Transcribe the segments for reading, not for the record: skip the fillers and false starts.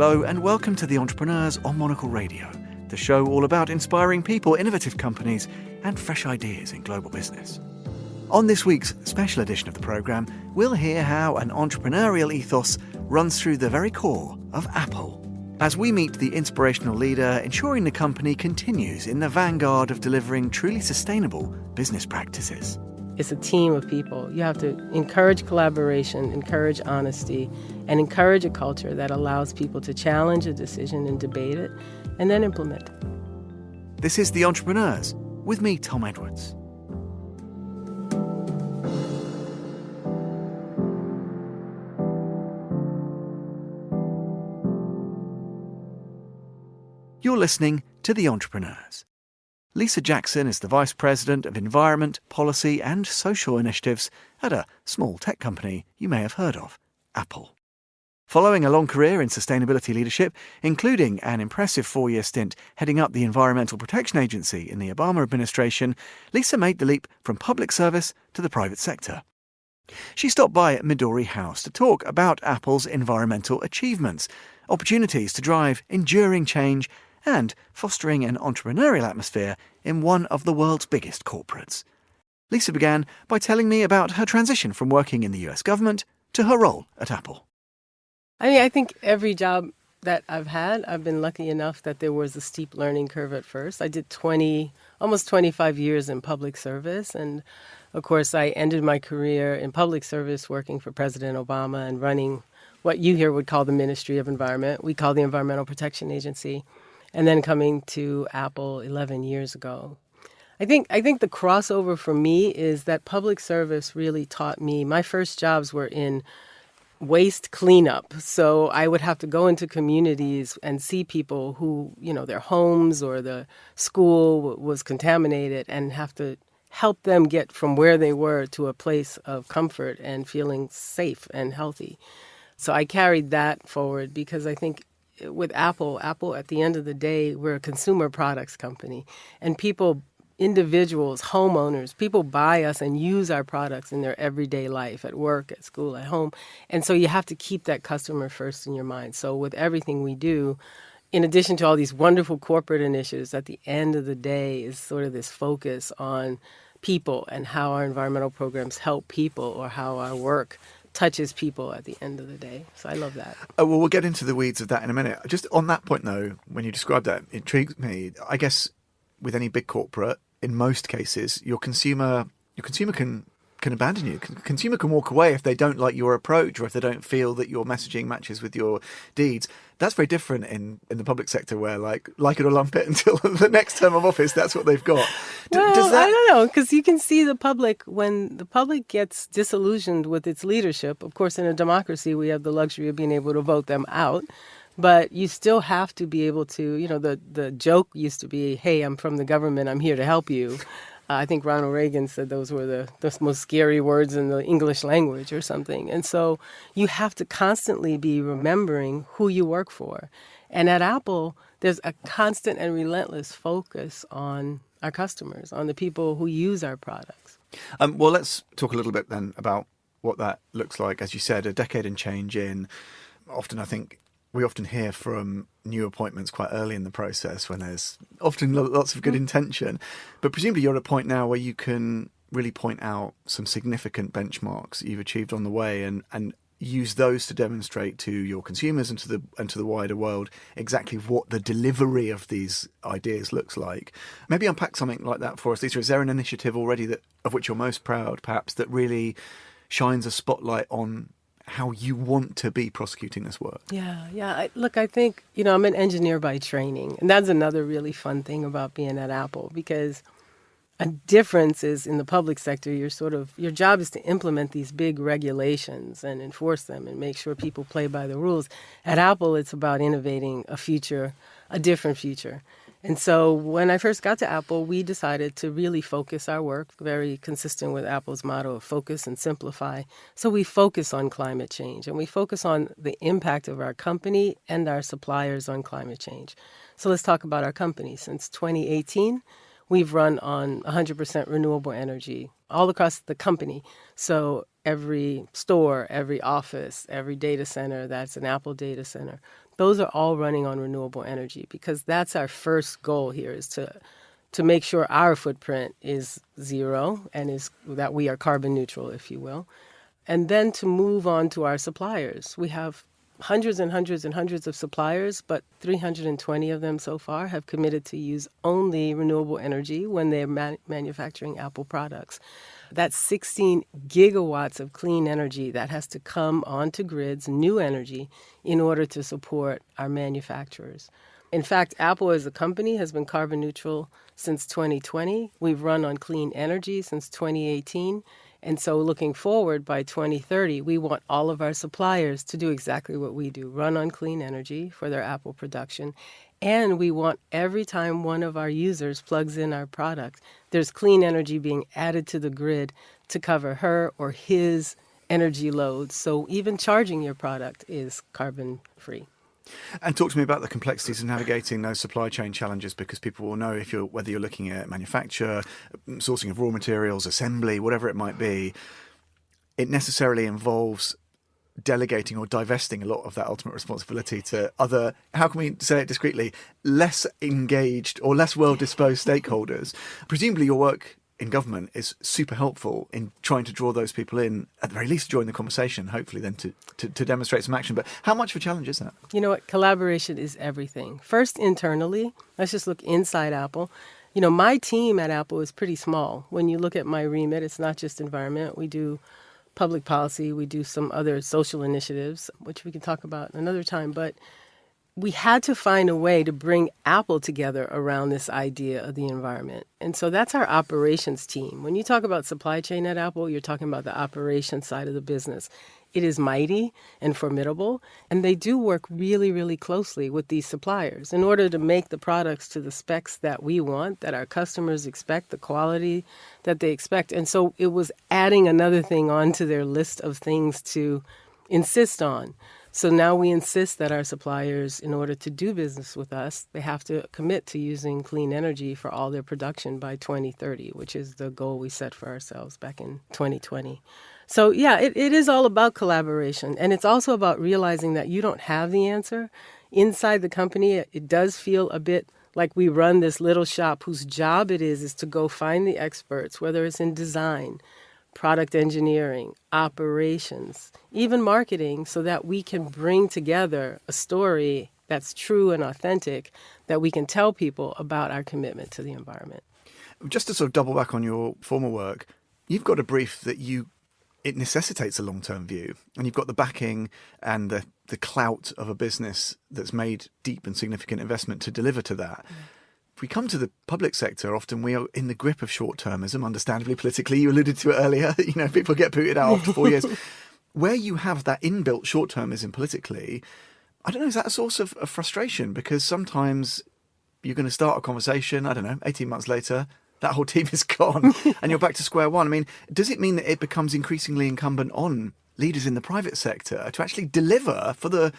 Hello and welcome to The Entrepreneurs on Monocle Radio, the show all about inspiring people, innovative companies and fresh ideas in global business. On this week's special edition of the programme, we'll hear how an entrepreneurial ethos runs through the very core of Apple, as we meet the inspirational leader ensuring the company continues in the vanguard of delivering truly sustainable business practices. It's a team of people. You have to encourage collaboration, encourage honesty, and encourage a culture that allows people to challenge a decision and debate it, and then implement it. This is The Entrepreneurs, with me, Tom Edwards. You're listening to The Entrepreneurs. Lisa Jackson is the Vice President of Environment, Policy and Social Initiatives at a small tech company you may have heard of, Apple. Following a long career in sustainability leadership, including an impressive 4-year stint heading up the Environmental Protection Agency in the Obama administration, Lisa made the leap from public service to the private sector. She stopped by at Midori House to talk about Apple's environmental achievements, opportunities to drive enduring change, and fostering an entrepreneurial atmosphere in one of the world's biggest corporates. Lisa began by telling me about her transition from working in the US government to her role at Apple. I think every job that I've had, I've been lucky enough that there was a steep learning curve at first. I did almost 25 years in public service, and of course I ended my career in public service working for President Obama and running what you here would call the Ministry of Environment. We call the Environmental Protection Agency. And then coming to Apple 11 years ago. I think the crossover for me is that public service really taught me. My first jobs were in waste cleanup. So I would have to go into communities and see people who, their homes or the school was contaminated and have to help them get from where they were to a place of comfort and feeling safe and healthy. So I carried that forward because I think with Apple at the end of the day, we're a consumer products company. And people, individuals, homeowners, people buy us and use our products in their everyday life, at work, at school, at home. And so you have to keep that customer first in your mind. So with everything we do, in addition to all these wonderful corporate initiatives, at the end of the day is sort of this focus on people and how our environmental programs help people or how our work touches people at the end of the day. So I love that. Oh, well, we'll get into the weeds of that in a minute. Just on that point, though, when you describe that, it intrigues me. I guess with any big corporate, in most cases, your consumer can abandon you. Consumer can walk away if they don't like your approach or if they don't feel that your messaging matches with your deeds. That's very different in the public sector where like it or lump it until the next term of office, that's what they've got. I don't know, because you can see the public, when the public gets disillusioned with its leadership. Of course, in a democracy, we have the luxury of being able to vote them out. But you still have to be able to, the joke used to be, hey, I'm from the government, I'm here to help you. I think Ronald Reagan said those were the most scary words in the English language or something. And so you have to constantly be remembering who you work for. And at Apple, there's a constant and relentless focus on our customers, on the people who use our products. Well, let's talk a little bit then about what that looks like. As you said, a decade and change in. We often hear from new appointments quite early in the process when there's often lots of good intention. But presumably you're at a point now where you can really point out some significant benchmarks that you've achieved on the way and use those to demonstrate to your consumers and to the wider world exactly what the delivery of these ideas looks like. Maybe unpack something like that for us, Lisa. Is there an initiative already of which you're most proud, perhaps, that really shines a spotlight on how you want to be prosecuting this work? Yeah. I think, I'm an engineer by training. And that's another really fun thing about being at Apple, because a difference is in the public sector, your job is to implement these big regulations and enforce them and make sure people play by the rules. At Apple, it's about innovating a different future. And so when I first got to Apple, we decided to really focus our work, very consistent with Apple's motto of focus and simplify. So we focus on climate change, and we focus on the impact of our company and our suppliers on climate change. So let's talk about our company. Since 2018, we've run on 100% renewable energy all across the company. So every store, every office, every data center, that's an Apple data center, those are all running on renewable energy, because that's our first goal here, is to make sure our footprint is zero and is that we are carbon neutral, if you will. And then to move on to our suppliers. We have hundreds and hundreds and hundreds of suppliers, but 320 of them so far have committed to use only renewable energy when they're manufacturing Apple products. That's 16 gigawatts of clean energy that has to come onto grids, new energy, in order to support our manufacturers. In fact, Apple as a company has been carbon neutral since 2020. We've run on clean energy since 2018. And so looking forward, by 2030, we want all of our suppliers to do exactly what we do, run on clean energy for their Apple production. And we want every time one of our users plugs in our product, there's clean energy being added to the grid to cover her or his energy loads. So even charging your product is carbon free. And talk to me about the complexities of navigating those supply chain challenges, because people will know whether you're looking at manufacture, sourcing of raw materials, assembly, whatever it might be, it necessarily involves delegating or divesting a lot of that ultimate responsibility to other, how can we say it discreetly, less engaged or less well-disposed stakeholders. Presumably your work in government is super helpful in trying to draw those people in, at the very least, to join the conversation, hopefully then to demonstrate some action. But how much of a challenge is that? You know what? Collaboration is everything. First, internally, let's just look inside Apple. You know, my team at Apple is pretty small. When you look at my remit, it's not just environment. We do public policy. We do some other social initiatives, which we can talk about another time. But we had to find a way to bring Apple together around this idea of the environment. And so that's our operations team. When you talk about supply chain at Apple, you're talking about the operations side of the business. It is mighty and formidable, and they do work really, really closely with these suppliers in order to make the products to the specs that we want, that our customers expect, the quality that they expect. And so it was adding another thing onto their list of things to insist on. So now we insist that our suppliers, in order to do business with us, they have to commit to using clean energy for all their production by 2030, which is the goal we set for ourselves back in 2020. So yeah, it is all about collaboration. And it's also about realizing that you don't have the answer. Inside the company, it does feel a bit like we run this little shop whose job it is to go find the experts, whether it's in design, product engineering, operations, even marketing, so that we can bring together a story that's true and authentic, that we can tell people about our commitment to the environment. Just to sort of double back on your former work, you've got a brief that it necessitates a long-term view, and you've got the backing and the clout of a business that's made deep and significant investment to deliver to that. If we come to the public sector, often we are in the grip of short-termism, understandably, politically. You alluded to it earlier. You know, people get booted out after 4 years. Where you have that inbuilt short-termism politically, I don't know, is that a source of frustration? Because sometimes you're going to start a conversation, 18 months later, that whole team is gone and you're back to square one. I mean, does it mean that it becomes increasingly incumbent on leaders in the private sector to actually deliver for the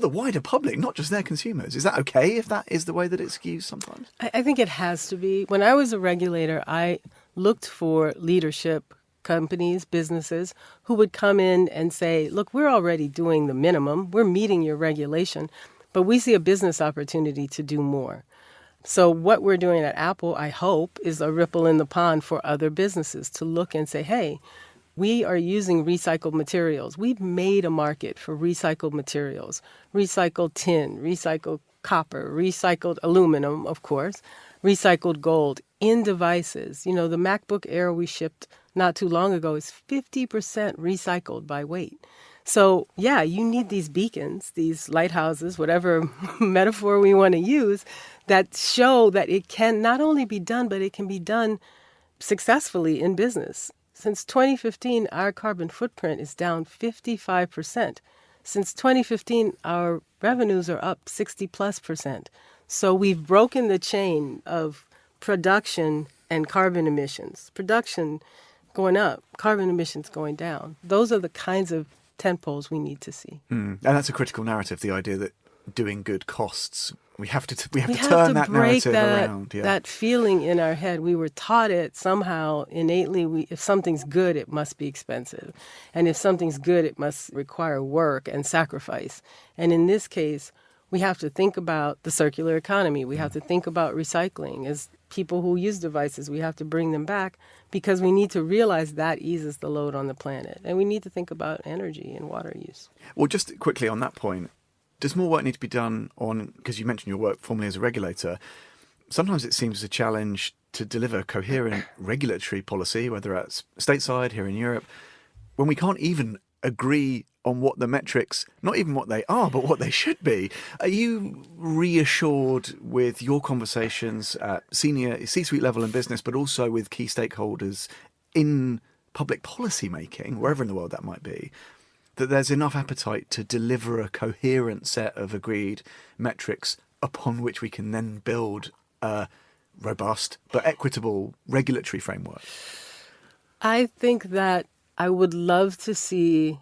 wider public, not just their consumers? Is that okay if that is the way that it skews sometimes? I think it has to be. When I was a regulator, I looked for leadership companies, businesses, who would come in and say, look, we're already doing the minimum. We're meeting your regulation, but we see a business opportunity to do more. So what we're doing at Apple, I hope, is a ripple in the pond for other businesses to look and say, hey, we are using recycled materials. We've made a market for recycled materials, recycled tin, recycled copper, recycled aluminum, of course, recycled gold in devices. You know, the MacBook Air we shipped not too long ago is 50% recycled by weight. So, yeah, you need these beacons, these lighthouses, whatever metaphor we want to use, that show that it can not only be done, but it can be done successfully in business. Since 2015, our carbon footprint is down 55%. Since 2015, our revenues are up 60+%. So we've broken the chain of production and carbon emissions. Production going up, carbon emissions going down. Those are the kinds of tentpoles we need to see. And that's a critical narrative, the idea that doing good costs. We have to turn that narrative around. Yeah. That feeling in our head. We were taught it somehow innately. If something's good, it must be expensive. And if something's good, it must require work and sacrifice. And in this case, We have to think about the circular economy. We have to think about recycling. As people who use devices, we have to bring them back because we need to realize that eases the load on the planet. And we need to think about energy and water use. Well, just quickly on that point, does more work need to be done on, because you mentioned your work formerly as a regulator, sometimes it seems a challenge to deliver coherent regulatory policy, whether that's stateside here in Europe, when we can't even agree on what the metrics, not even what they are, but what they should be. Are you reassured with your conversations at senior C-suite level in business, but also with key stakeholders in public policy making, wherever in the world that might be, that there's enough appetite to deliver a coherent set of agreed metrics upon which we can then build a robust but equitable regulatory framework? I think that I would love to see,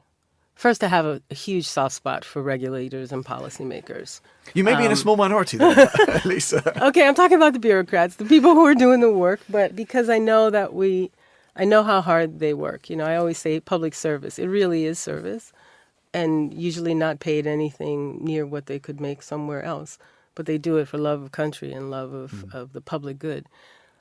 first, I have a huge soft spot for regulators and policymakers. You may be in a small minority there, Lisa. Okay, I'm talking about the bureaucrats, the people who are doing the work, but because I know that I know how hard they work. You know, I always say public service. It really is service, and usually not paid anything near what they could make somewhere else. But they do it for love of country and love of the public good.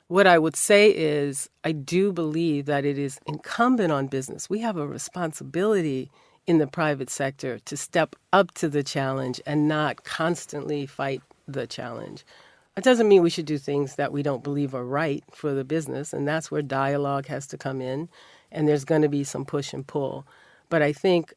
What I would say is I do believe that it is incumbent on business. We have a responsibility in the private sector to step up to the challenge and not constantly fight the challenge. It doesn't mean we should do things that we don't believe are right for the business, and that's where dialogue has to come in, and there's going to be some push and pull. But I think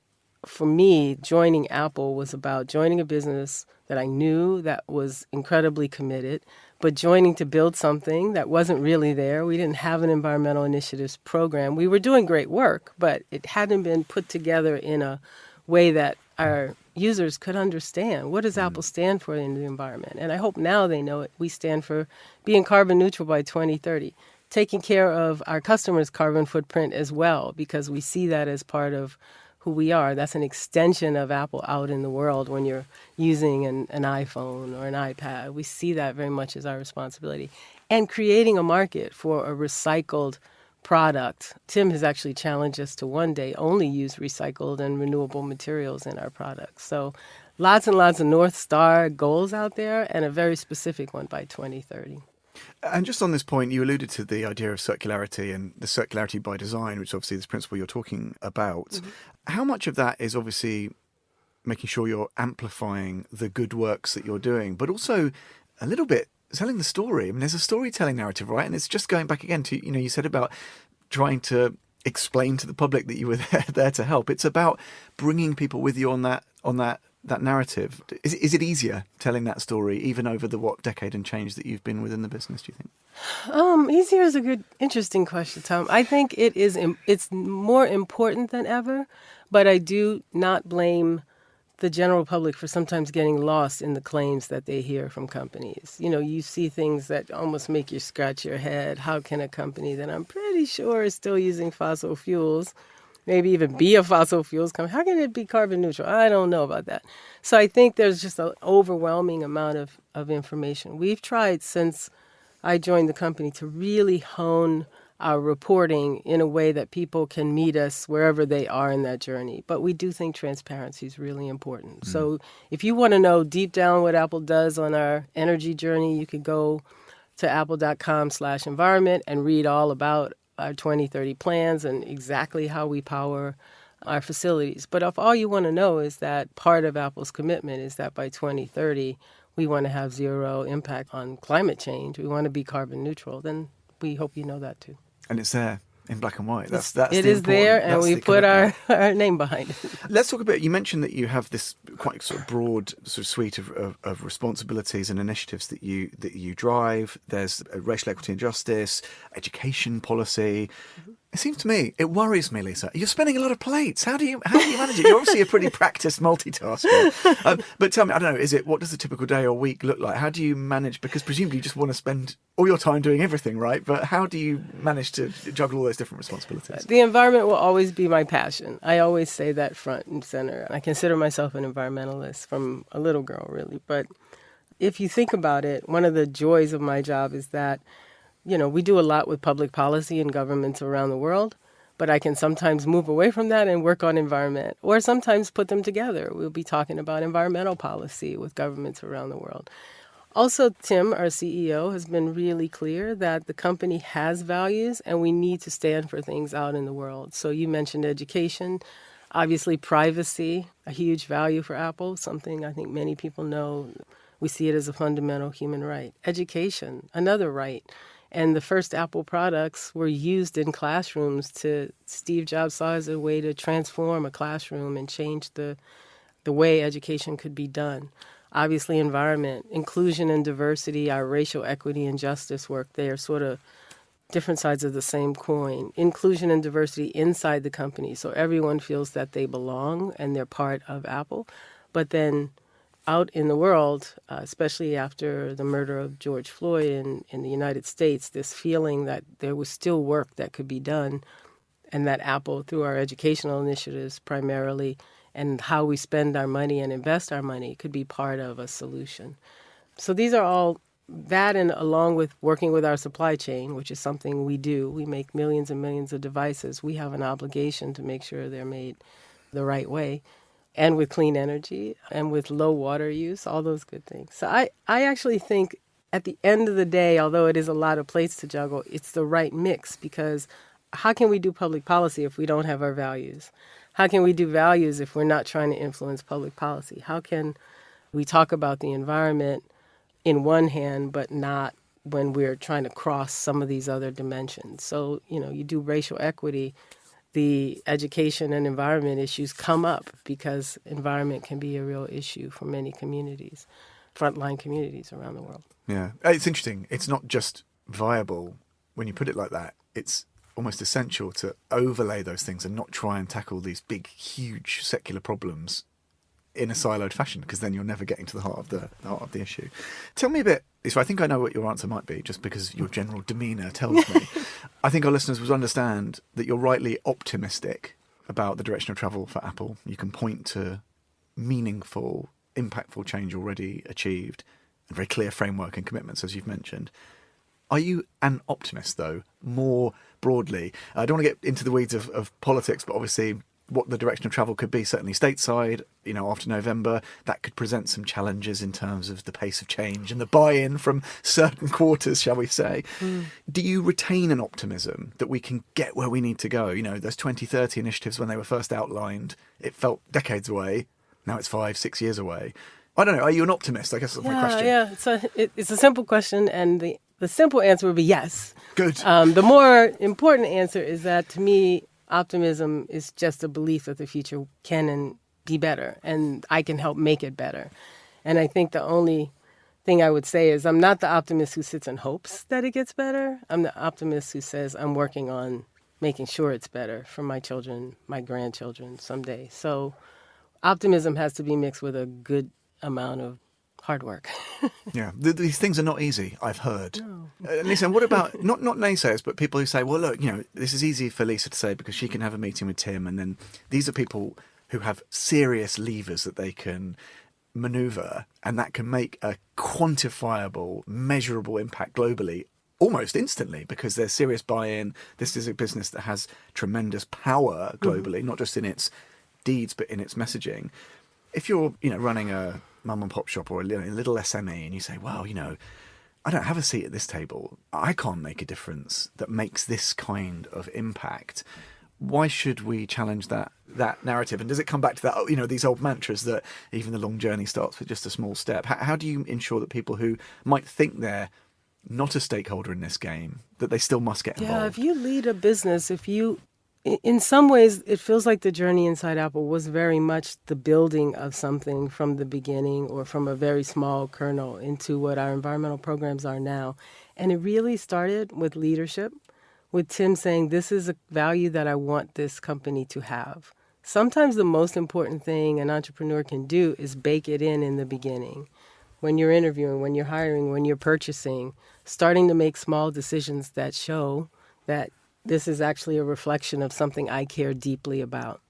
for me, joining Apple was about joining a business that I knew that was incredibly committed, but joining to build something that wasn't really there. We didn't have an environmental initiatives program. We were doing great work, but it hadn't been put together in a way that our users could understand. What does Apple stand for in the environment? And I hope now they know it. We stand for being carbon neutral by 2030, taking care of our customers' carbon footprint as well, because we see that as part of who we are. That's an extension of Apple out in the world when you're using an iPhone or an iPad. We see that very much as our responsibility. And creating a market for a recycled product. Tim has actually challenged us to one day only use recycled and renewable materials in our products. So lots and lots of North Star goals out there and a very specific one by 2030. And just on this point, you alluded to the idea of circularity and the circularity by design, which is obviously this principle you're talking about. Mm-hmm. How much of that is obviously making sure you're amplifying the good works that you're doing, but also a little bit telling the story? I mean, there's a storytelling narrative, right? And it's just going back again to, you said about trying to explain to the public that you were there to help. It's about bringing people with you on that narrative. Is it easier telling that story, even over the decade and change that you've been within the business, do you think? Easier is a good, interesting question, Tom. I think it's more important than ever, but I do not blame the general public for sometimes getting lost in the claims that they hear from companies. You see things that almost make you scratch your head. How can a company that I'm pretty sure is still using fossil fuels, maybe even be a fossil fuels company, how can it be carbon neutral? I don't know about that. So I think there's just an overwhelming amount of information. We've tried since I joined the company to really hone our reporting in a way that people can meet us wherever they are in that journey. But we do think transparency is really important. Mm. So if you want to know deep down what Apple does on our energy journey, you can go to apple.com/environment and read all about our 2030 plans and exactly how we power our facilities. But if all you want to know is that part of Apple's commitment is that by 2030, we want to have zero impact on climate change, we want to be carbon neutral, then we hope you know that too. And it's there in black and white. It is there, and we put our name behind it. Let's talk about, you mentioned that you have this quite sort of broad sort of suite of responsibilities and initiatives that you drive. There's racial equity and justice, education policy. Mm-hmm. It seems to me, it worries me, Lisa. You're spinning a lot of plates. How do you manage it? You're obviously a pretty practiced multitasker. But tell me, I don't know, what does a typical day or week look like? How do you manage? Because presumably you just want to spend all your time doing everything, right? But how do you manage to juggle all those different responsibilities? The environment will always be my passion. I always say that front and center. I consider myself an environmentalist from a little girl, really. But if you think about it, one of the joys of my job is that we do a lot with public policy and governments around the world, But I can sometimes move away from that and work on environment, or sometimes put them together. We'll be talking about environmental policy with governments around the world. Also, Tim, our CEO, has been really clear that the company has values and we need to stand for things out in the world. So you mentioned education, obviously privacy, a huge value for Apple, something I think many people know. We see it as a fundamental human right. Education, another right. And the first Apple products were used in classrooms Steve Jobs saw as a way to transform a classroom and change the way education could be done. Obviously, environment, inclusion and diversity, our racial equity and justice work, they are sort of different sides of the same coin. Inclusion and diversity inside the company, so everyone feels that they belong and they're part of Apple. But then out in the world, especially after the murder of George Floyd in the United States, this feeling that there was still work that could be done, and that Apple, through our educational initiatives primarily, and how we spend our money and invest our money, could be part of a solution. So these are all that, and along with working with our supply chain, which is something we do. We make millions and millions of devices. We have an obligation to make sure they're made the right way, and with clean energy, and with low water use, all those good things. So I actually think at the end of the day, although it is a lot of plates to juggle, it's the right mix, because how can we do public policy if we don't have our values? How can we do values if we're not trying to influence public policy? How can we talk about the environment in one hand, but not when we're trying to cross some of these other dimensions? So, you do racial equity, the education and environment issues come up because environment can be a real issue for many communities, frontline communities around the world. Yeah, it's interesting. It's not just viable when you put it like that. It's almost essential to overlay those things and not try and tackle these big, huge secular problems in a siloed fashion, because then you're never getting to the heart of the issue. Tell me a bit. So I think I know what your answer might be, just because your general demeanour tells me. I think our listeners will understand that you're rightly optimistic about the direction of travel for Apple. You can point to meaningful, impactful change already achieved, and very clear framework and commitments, as you've mentioned. Are you an optimist, though, more broadly? I don't want to get into the weeds of politics, but obviously what the direction of travel could be, certainly stateside, after November, that could present some challenges in terms of the pace of change and the buy-in from certain quarters, shall we say. Do you retain an optimism that we can get where we need to go? Those 2030 initiatives, when they were first outlined, it felt decades away. Now it's 5-6 years away. I don't know. Are you an optimist? I guess that's my question. Yeah, it's a simple question, and the simple answer would be yes. Good. The more important answer is that, to me, optimism is just a belief that the future can and be better, and I can help make it better. And I think the only thing I would say is I'm not the optimist who sits and hopes that it gets better. I'm the optimist who says I'm working on making sure it's better for my children, my grandchildren someday. So optimism has to be mixed with a good amount of hard work. Yeah, these things are not easy, I've heard. No. Lisa, what about, not naysayers, but people who say, well, look, this is easy for Lisa to say because she can have a meeting with Tim, and then these are people who have serious levers that they can manoeuvre, and that can make a quantifiable, measurable impact globally almost instantly, because there's serious buy-in. This is a business that has tremendous power globally, not just in its deeds, but in its messaging. If you're, running a mum and pop shop or a little SME, and you say, well, I don't have a seat at this table. I can't make a difference that makes this kind of impact. Why should we challenge that narrative? And does it come back to that, these old mantras that even the long journey starts with just a small step? How do you ensure that people who might think they're not a stakeholder in this game, that they still must get involved? Yeah, if you lead a business, in some ways, it feels like the journey inside Apple was very much the building of something from the beginning, or from a very small kernel into what our environmental programs are now. And it really started with leadership, with Tim saying, this is a value that I want this company to have. Sometimes the most important thing an entrepreneur can do is bake it in the beginning. When you're interviewing, when you're hiring, when you're purchasing, starting to make small decisions that show that this is actually a reflection of something I care deeply about.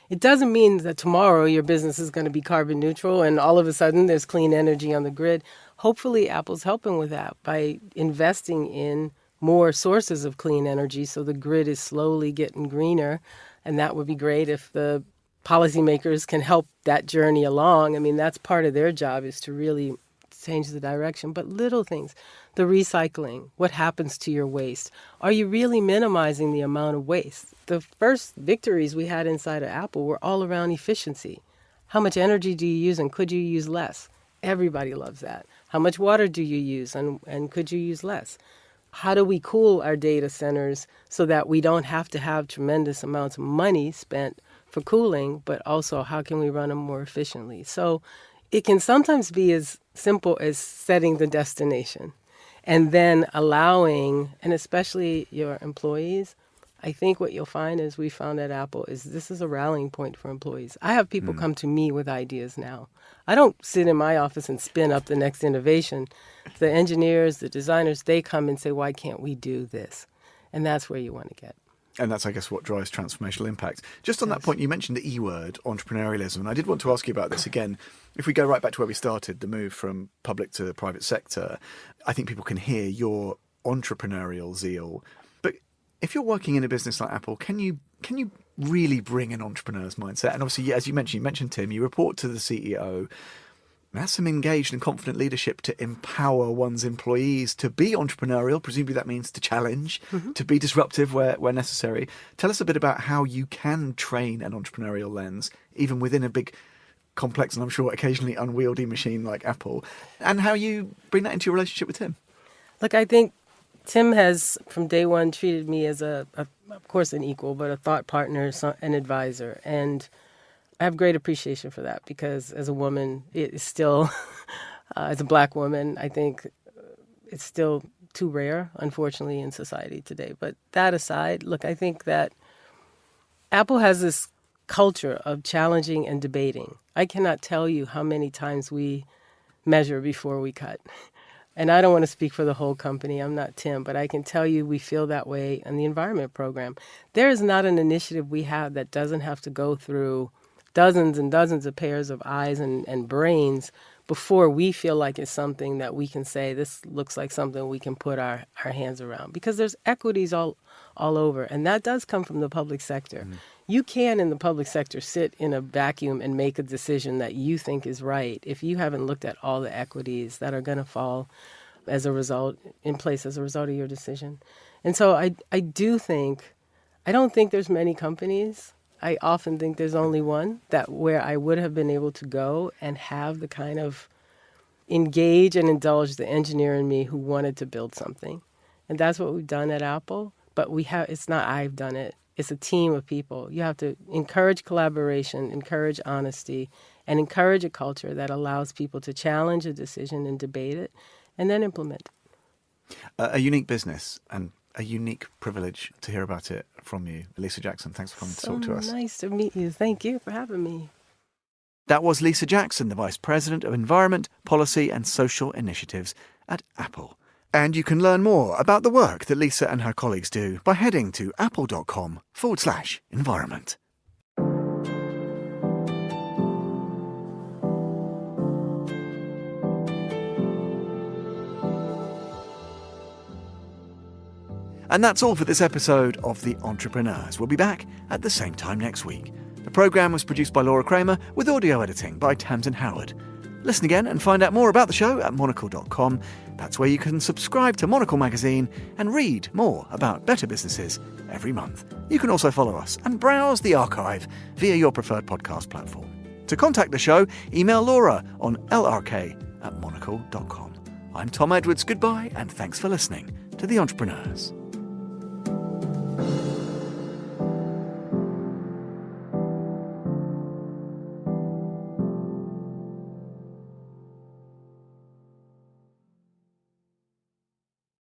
It doesn't mean that tomorrow your business is going to be carbon neutral and all of a sudden there's clean energy on the grid. Hopefully Apple's helping with that by investing in more sources of clean energy, so the grid is slowly getting greener. And that would be great if the policymakers can help that journey along. I mean, that's part of their job, is to really change the direction. But little things, the recycling, what happens to your waste? Are you really minimizing the amount of waste? The first victories we had inside of Apple were all around efficiency. How much energy do you use, and could you use less? Everybody loves that. How much water do you use, and could you use less? How do we cool our data centers so that we don't have to have tremendous amounts of money spent for cooling, but also how can we run them more efficiently? So it can sometimes be as simple as setting the destination and then allowing, and especially your employees, I think what you'll find, as we found at Apple, is this is a rallying point for employees. I have people come to me with ideas now. I don't sit in my office and spin up the next innovation. The engineers, the designers, they come and say, why can't we do this? And that's where you want to get. And that's, I guess, what drives transformational impact. Just on that point, you mentioned the E word, entrepreneurialism. And I did want to ask you about this again. If we go right back to where we started, the move from public to the private sector, I think people can hear your entrepreneurial zeal. But if you're working in a business like Apple, can you really bring an entrepreneur's mindset? And obviously, as you mentioned, Tim, you report to the CEO. That's some engaged and confident leadership to empower one's employees to be entrepreneurial. Presumably that means to challenge, to be disruptive where necessary. Tell us a bit about how you can train an entrepreneurial lens, even within a big, complex, and I'm sure occasionally unwieldy machine like Apple, and how you bring that into your relationship with Tim. Look, I think Tim has, from day one, treated me as of course, an equal, but a thought partner, an advisor. And I have great appreciation for that, because as a woman, it is still, as a Black woman, I think it's still too rare, unfortunately, in society today. But that aside, look, I think that Apple has this culture of challenging and debating. I cannot tell you how many times we measure before we cut. And I don't want to speak for the whole company. I'm not Tim, but I can tell you we feel that way in the environment program. There is not an initiative we have that doesn't have to go through dozens and dozens of pairs of eyes and brains before we feel like it's something that we can say, this looks like something we can put our hands around. Because there's equities all over, and that does come from the public sector. You can, in the public sector, sit in a vacuum and make a decision that you think is right if you haven't looked at all the equities that are going to fall as a result, in place as a result of your decision. And so I don't think there's many companies. I often think there's only one where I would have been able to go and have the kind of engage and indulge the engineer in me who wanted to build something. And that's what we've done at Apple. But it's not I've done it. It's a team of people. You have to encourage collaboration, encourage honesty, and encourage a culture that allows people to challenge a decision and debate it, and then implement it. A unique business and a unique privilege to hear about it from you. Lisa Jackson, thanks for coming to talk to us. Nice to meet you. Thank you for having me. That was Lisa Jackson, the Vice President of Environment, Policy and Social Initiatives at Apple. And you can learn more about the work that Lisa and her colleagues do by heading to apple.com/environment. And that's all for this episode of The Entrepreneurs. We'll be back at the same time next week. The programme was produced by Laura Kramer with audio editing by Tamsin Howard. Listen again and find out more about the show at monocle.com. That's where you can subscribe to Monocle magazine and read more about better businesses every month. You can also follow us and browse the archive via your preferred podcast platform. To contact the show, email Laura on lrk@monocle.com. I'm Tom Edwards. Goodbye and thanks for listening to The Entrepreneurs.